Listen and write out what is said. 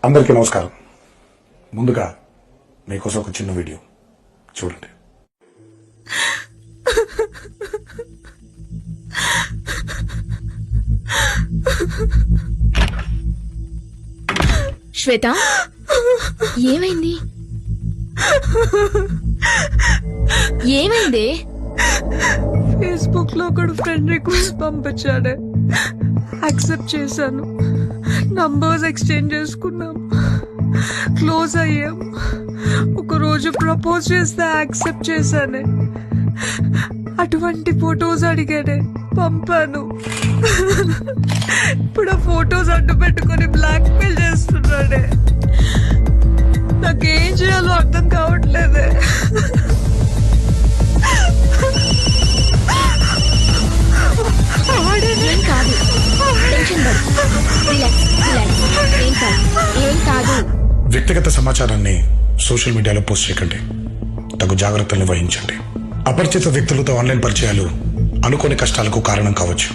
అందరికీ నమస్కారం. ముందుగా మీకోసం ఒక చిన్న వీడియో చూడండి. శ్వేత, ఏమైంది? ఏమైంది? ఫేస్బుక్ లో ఒకడు ఫ్రెండ్ రిక్వెస్ట్ పంపించాడే, యాక్సెప్ట్ చేశాను. నంబర్స్ ఎక్స్చేంజ్ చేసుకున్నాం, క్లోజ్ అయ్యాం. ఒకరోజు ప్రపోజ్ చేస్తే యాక్సెప్ట్ చేశానే. అటువంటి ఫొటోస్ అడిగాడే, పంపాను. ఇప్పుడు ఆ ఫొటోస్ అడ్డు పెట్టుకుని బ్లాక్ మెయిల్ చేస్తున్నాడే. నాకేం చేయాలో అర్థం కావట్లేదే. ఏం కాదు, టెన్షన్ పడు. Relax, relax. ఏం కాదు. వ్యక్తిగత సమాచారాన్ని సోషల్ మీడియాలో పోస్ట్ చేయకండి. తగు జాగ్రత్తల్ని వహించండి. అపరిచిత వ్యక్తులతో ఆన్లైన్ పరిచయాలు అనుకోని కష్టాలకు కారణం కావచ్చు.